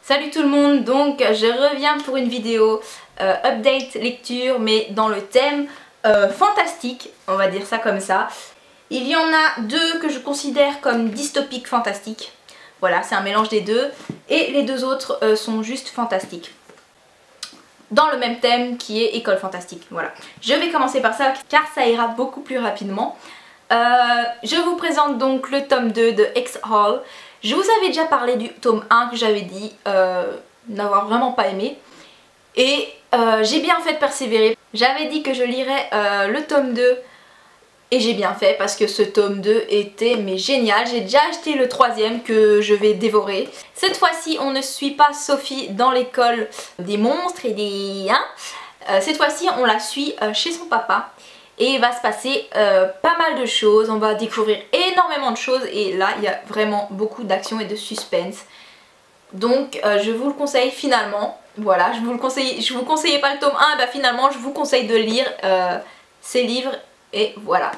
Salut tout le monde, donc je reviens pour une vidéo update lecture mais dans le thème fantastique, on va dire ça comme ça. Il y en a deux que je considère comme dystopiques fantastiques, voilà c'est un mélange des deux, et les deux autres sont juste fantastiques. Dans le même thème qui est école fantastique, voilà. Je vais commencer par ça car ça ira beaucoup plus rapidement. Je vous présente donc le tome 2 de X-Hall. Je vous avais déjà parlé du tome 1 que j'avais dit n'avoir vraiment pas aimé. Et j'ai bien fait de persévérer. J'avais dit que je lirais le tome 2 et j'ai bien fait parce que ce tome 2 était mais génial. J'ai déjà acheté le troisième que je vais dévorer. Cette fois-ci on ne suit pas Sophie dans l'école des monstres et des... cette fois-ci on la suit chez son papa. Et il va se passer pas mal de choses, on va découvrir énormément de choses et là il y a vraiment beaucoup d'action et de suspense. Donc je vous le conseille finalement, voilà, je vous conseillais pas le tome 1, et bah finalement je vous conseille de lire ces livres et voilà.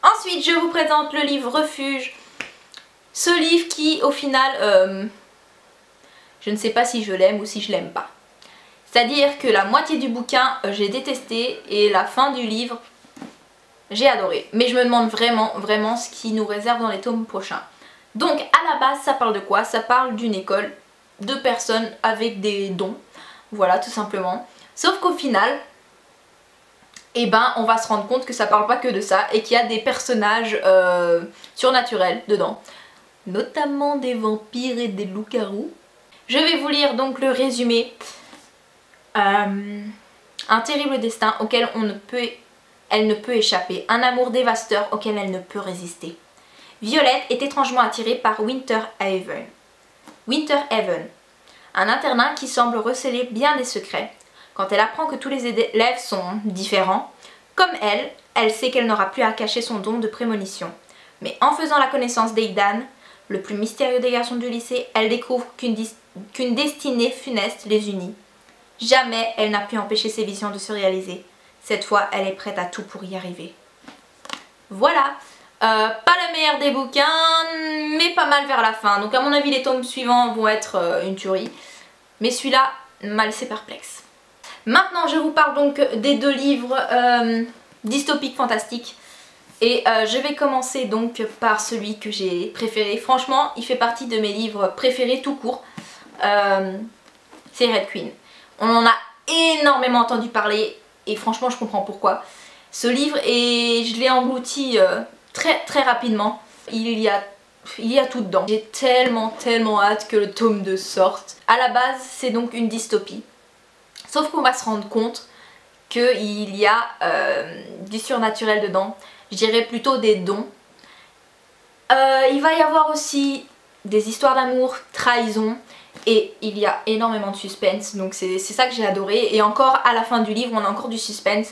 Ensuite je vous présente le livre Refuge, ce livre qui au final, je ne sais pas si je l'aime ou si je l'aime pas. C'est-à-dire que la moitié du bouquin j'ai détesté et la fin du livre j'ai adoré. Mais je me demande vraiment ce qui nous réserve dans les tomes prochains. Donc à la base ça parle de quoi? Ça parle d'une école de personnes avec des dons. Voilà tout simplement. Sauf qu'au final, eh ben, on va se rendre compte que ça parle pas que de ça et qu'il y a des personnages surnaturels dedans. Notamment des vampires et des loups-garous. Je vais vous lire donc le résumé. Un terrible destin auquel elle ne peut échapper, un amour dévastateur auquel elle ne peut résister. Violette est étrangement attirée par Winterhaven. Winterhaven, un internat qui semble receler bien des secrets. Quand elle apprend que tous les élèves sont différents, comme elle sait qu'elle n'aura plus à cacher son don de prémonition. Mais en faisant la connaissance d'Aidan, le plus mystérieux des garçons du lycée, elle découvre qu'une destinée funeste les unit. Jamais elle n'a pu empêcher ses visions de se réaliser. Cette fois, elle est prête à tout pour y arriver. Voilà, pas le meilleur des bouquins, mais pas mal vers la fin. Donc à mon avis, les tomes suivants vont être une tuerie. Mais celui-là m'a laissé perplexe. Maintenant, je vous parle donc des deux livres dystopiques fantastiques. Et je vais commencer donc par celui que j'ai préféré. Franchement, il fait partie de mes livres préférés tout court. C'est Red Queen. On en a énormément entendu parler et franchement je comprends pourquoi. Ce livre, et je l'ai englouti très rapidement. Il y a tout dedans. J'ai tellement hâte que le tome 2 sorte. À la base c'est donc une dystopie. Sauf qu'on va se rendre compte qu'il y a du surnaturel dedans. Je dirais plutôt des dons. Il va y avoir aussi des histoires d'amour, trahison. Et il y a énormément de suspense, donc c'est ça que j'ai adoré. Et encore à la fin du livre on a encore du suspense,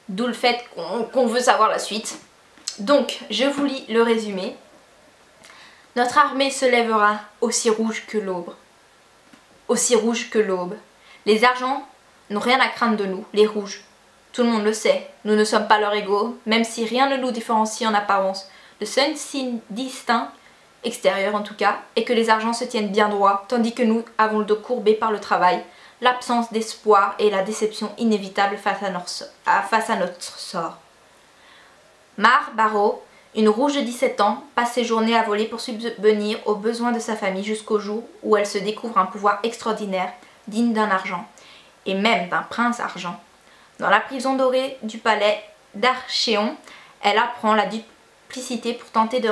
d'où le fait qu'on veut savoir la suite. Donc je vous lis le résumé. Notre armée se lèvera aussi rouge que l'aube. Aussi rouge que l'aube. Les argents n'ont rien à craindre de nous, les rouges. Tout le monde le sait, nous ne sommes pas leurs égaux, même si rien ne nous différencie en apparence. Le seul signe distinct, extérieur en tout cas, et que les argents se tiennent bien droit, tandis que nous avons le dos courbé par le travail, l'absence d'espoir et la déception inévitable face à notre sort. Mar Barrow, une rouge de 17 ans, passe ses journées à voler pour subvenir aux besoins de sa famille jusqu'au jour où elle se découvre un pouvoir extraordinaire, digne d'un argent, et même d'un prince argent. Dans la prison dorée du palais d'Archéon, elle apprend la duplicité pour tenter de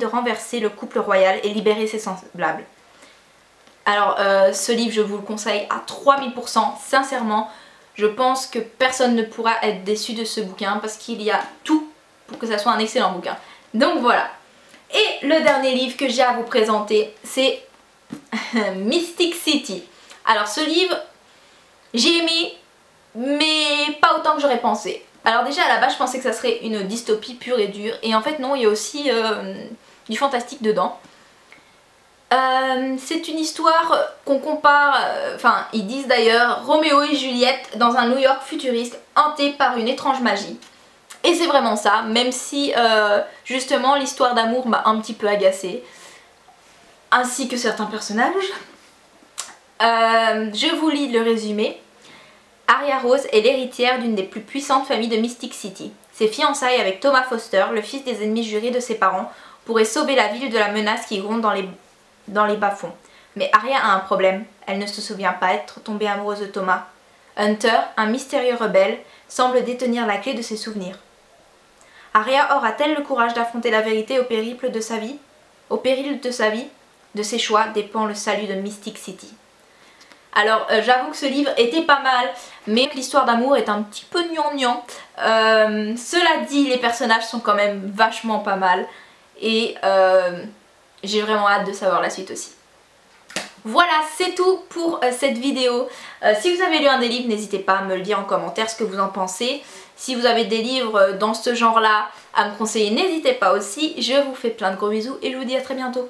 renverser le couple royal et libérer ses semblables. Alors ce livre je vous le conseille à 3000%, sincèrement. Je pense que personne ne pourra être déçu de ce bouquin parce qu'il y a tout pour que ça soit un excellent bouquin. Donc voilà. Et le dernier livre que j'ai à vous présenter, c'est Mystic City. Alors ce livre, j'ai aimé, mais pas autant que j'aurais pensé. Alors déjà à la base je pensais que ça serait une dystopie pure et dure, et en fait non, il y a aussi du fantastique dedans. C'est une histoire qu'on compare, enfin ils disent d'ailleurs Roméo et Juliette dans un New York futuriste hanté par une étrange magie. Et c'est vraiment ça, même si justement l'histoire d'amour m'a un petit peu agacée. ainsi que certains personnages. Je vous lis le résumé. Arya Rose est l'héritière d'une des plus puissantes familles de Mystic City. Ses fiançailles avec Thomas Foster, le fils des ennemis jurés de ses parents, pourraient sauver la ville de la menace qui gronde dans les bas-fonds. Mais Arya a un problème, elle ne se souvient pas être tombée amoureuse de Thomas. Hunter, un mystérieux rebelle, semble détenir la clé de ses souvenirs. Arya aura-t-elle le courage d'affronter la vérité au péril de sa vie? Au péril de sa vie, de ses choix dépend le salut de Mystic City. Alors j'avoue que ce livre était pas mal, mais l'histoire d'amour est un petit peu gnangnan. Cela dit, les personnages sont quand même vachement pas mal et j'ai vraiment hâte de savoir la suite aussi. Voilà, c'est tout pour cette vidéo. Si vous avez lu un des livres, n'hésitez pas à me le dire en commentaire ce que vous en pensez. Si vous avez des livres dans ce genre-là à me conseiller, n'hésitez pas aussi. Je vous fais plein de gros bisous et je vous dis à très bientôt.